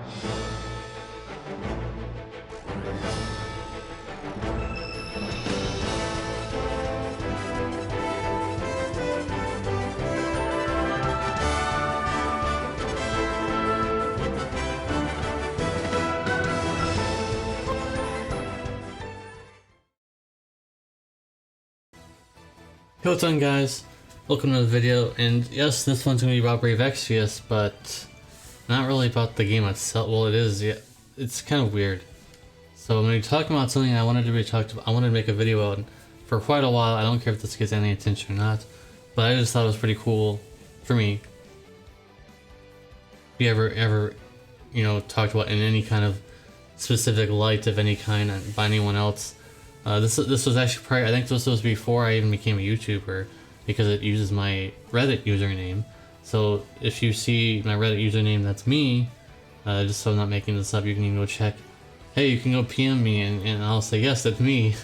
Hey, what's on, guys? Welcome to the video, and yes, this one's going to be about Brave Exvius, but not really about the game itself. Well, it is, yeah. It's kind of weird. So I'm going to be talking about something I wanted to make a video on for quite a while. I don't care if this gets any attention or not, but I just thought it was pretty cool for me. If you ever, you know, talked about in any kind of specific light of any kind by anyone else. This was actually probably, I think this was before I even became a YouTuber, because it uses my Reddit username. So if you see my Reddit username, that's me. Just so I'm not making this up, you can even go check. Hey, you can go PM me, and I'll say yes, that's me.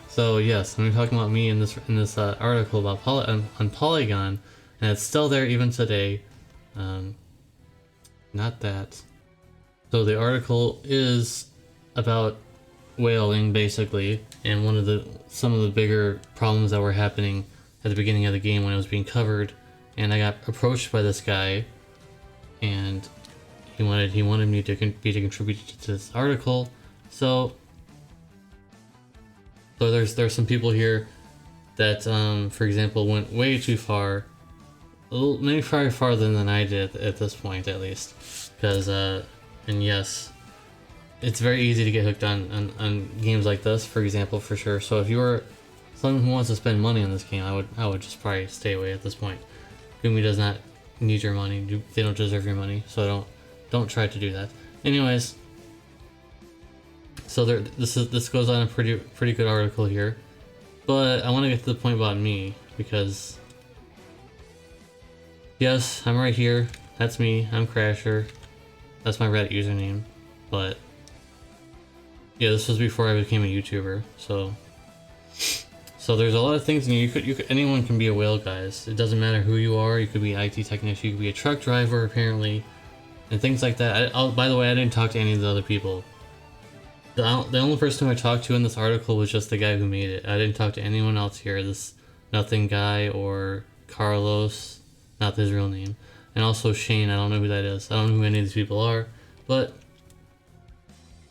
So yes, I'm talking about me in this article about on Polygon, and it's still there even today. Not that. So the article is about whaling, basically, and some of the bigger problems that were happening at the beginning of the game when it was being covered. And I got approached by this guy, and he wanted me to contribute to this article. So there's some people here that for example, went way too far, maybe far farther than I did at this point, at least, because and yes, it's very easy to get hooked on games like this, for example, for sure. So if you are someone who wants to spend money on this game, I would just probably stay away at this point. Gumi does not need your money. They don't deserve your money, so don't try to do that. Anyways, so this goes on a pretty good article here, but I want to get to the point about me, because yes, I'm right here. That's me. I'm Crasher. That's my Reddit username, but yeah, this was before I became a YouTuber, so there's a lot of things, and you could anyone can be a whale, guys. It doesn't matter who you are. You could be an IT technician, you could be a truck driver, apparently, and things like that. By the way, I didn't talk to any of the other people. The only person I talked to in this article was just the guy who made it. I didn't talk to anyone else here. This Nothing guy or Carlos, not his real name, and also Shane. I don't know who that is. I don't know who any of these people are, but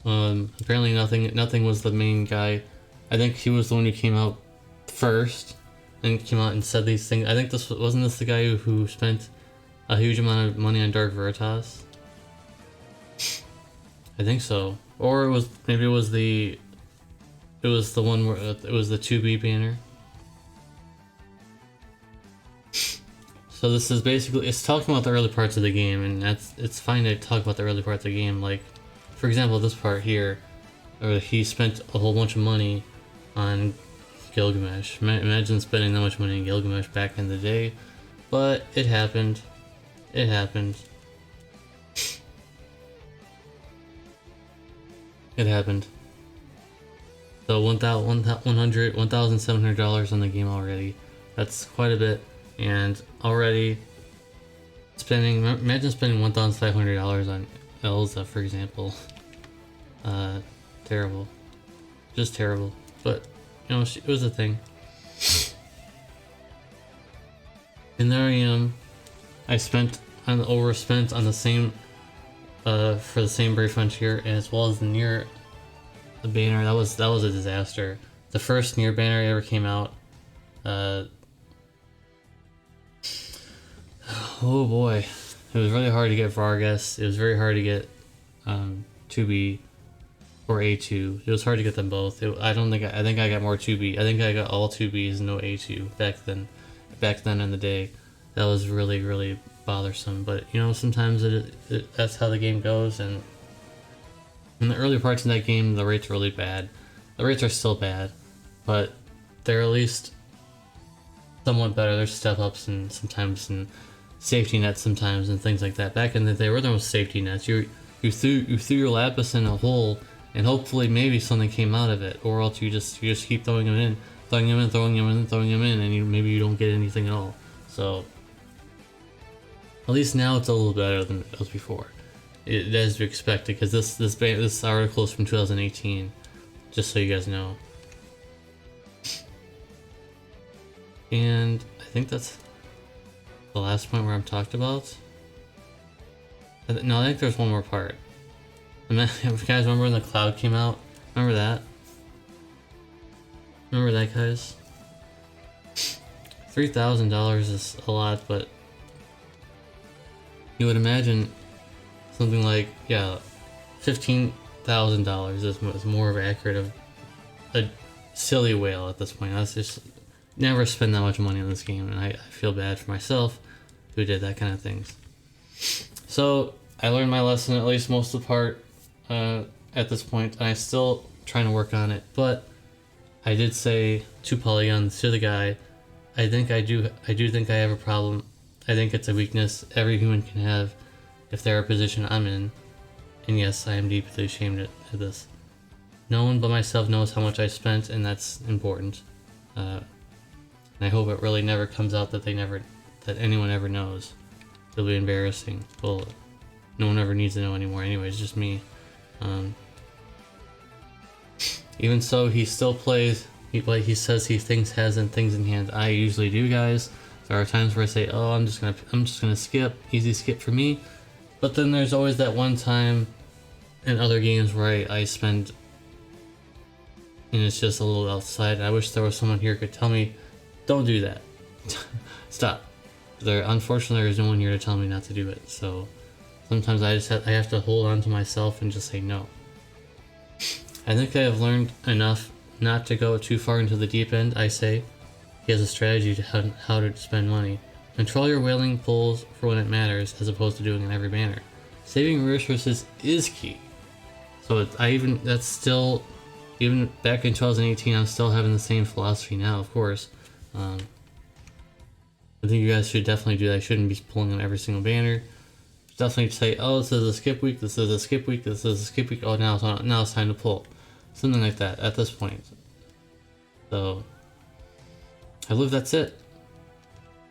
apparently nothing was the main guy. I think he was the one who came out first and came out and said these things. I think wasn't this the guy who spent a huge amount of money on Dark Veritas? I think so. Or maybe it was the one where it was the 2B banner. So this is basically, it's talking about the early parts of the game, and it's fine to talk about the early parts of the game. Like, for example, this part here, he spent a whole bunch of money on Gilgamesh. Imagine spending that much money on Gilgamesh back in the day, but it happened. It happened. It happened. So $1,700 on the game already. That's quite a bit, and already imagine spending $1,500 on Elsa, for example. Terrible. Just terrible. But, you know, it was a thing. And there I am. I overspent on the same, for the same Brave Frontier, as well as the banner. That was a disaster. The first Nier banner ever came out. Oh boy. It was really hard to get Vargas. It was very hard to get 2B or A2. It was hard to get them both. I think I got more 2B. I think I got all 2Bs and no A2 back then in the day. That was really bothersome. But you know, sometimes that's how the game goes. And in the early parts of that game, the rates are really bad. The rates are still bad, but they're at least somewhat better. There's step ups and sometimes and safety nets sometimes and things like that. Back in the day, there were no safety nets. You threw your lapis in a hole, and hopefully maybe something came out of it, or else you just keep throwing them in, and maybe you don't get anything at all. So at least now it's a little better than it was before. as to expect it, because this article is from 2018, just so you guys know. And I think that's the last point where I'm talked about. No, I think there's one more part. If you guys remember when the cloud came out? Remember that? Remember that, guys? $3,000 is a lot, but you would imagine something like, yeah, $15,000 is more of accurate of a silly whale at this point. That's just never spend that much money on this game, and I feel bad for myself who did that kind of things. So I learned my lesson, at least most of the part at this point, and I'm still trying to work on it. But I did say to Polygon, to the guy, I do think I have a problem. I think it's a weakness every human can have if they're a position I'm in. And yes, I am deeply ashamed at this. No one but myself knows how much I spent, and that's important. And I hope it really never comes out that anyone ever knows. It'll be embarrassing. Well, no one ever needs to know anymore anyway, it's just me. Even so, he still plays, he says he has things in hand. I usually do, guys. There are times where I say, oh, I'm just gonna skip, easy skip for me. But then there's always that one time in other games where I spend, and it's just a little outside. I wish there was someone here who could tell me, don't do that. Stop. Unfortunately, there's no one here to tell me not to do it. So sometimes I have to hold on to myself and just say no. I think I have learned enough not to go too far into the deep end. I say he has a strategy to how to spend money. Control your whaling pools for when it matters, as opposed to doing it in every banner. Saving resources is key. So that's still, even back in 2018, I'm still having the same philosophy now, of course. I think you guys should definitely do that. I shouldn't be pulling on every single banner. Definitely say, oh, this is a skip week, this is a skip week, this is a skip week, oh, now it's time to pull. Something like that at this point. So, I believe that's it.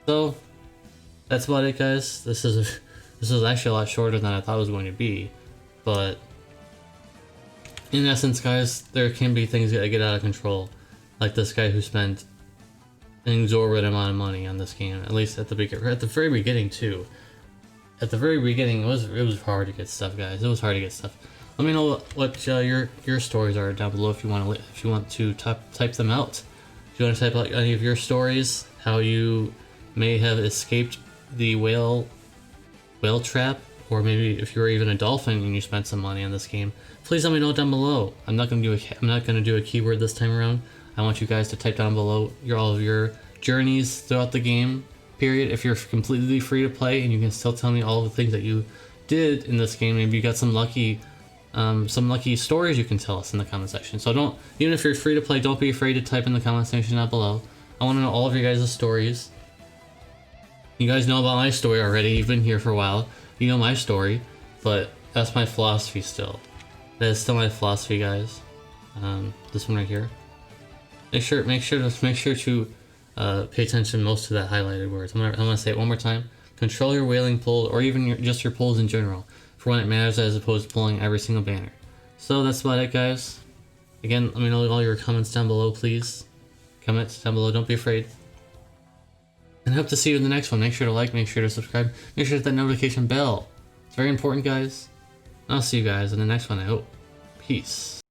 So, that's about it, guys. This is actually a lot shorter than I thought it was going to be. But, in essence, guys, there can be things that get out of control. Like this guy who spent an exorbitant amount of money on this game, at least at the very beginning too. At the very beginning, it was hard to get stuff, guys. It was hard to get stuff. Let me know what your stories are down below if you want to type them out. If you want to type out any of your stories, how you may have escaped the whale trap, or maybe if you were even a dolphin and you spent some money on this game, please let me know down below. I'm not gonna do a keyword this time around. I want you guys to type down below all of your journeys throughout the game. Period. If you're completely free to play and you can still tell me all the things that you did in this game, maybe you got some lucky stories you can tell us in the comment section. So even if you're free to play, don't be afraid to type in the comment section down below. I want to know all of your guys' stories. You guys know about my story already. You've been here for a while. You know my story, but that's my philosophy still. That is still my philosophy, guys. This one right here. Make sure to pay attention most to that highlighted words. I'm gonna say it one more time. Control your whaling pool, or even just your pools in general, for when it matters, as opposed to pulling every single banner. So that's about it, guys. Again, let me know all your comments down below, please. Comments down below, don't be afraid. And I hope to see you in the next one. Make sure to like, make sure to subscribe, make sure to hit that notification bell. It's very important, guys. I'll see you guys in the next one, I hope. Peace.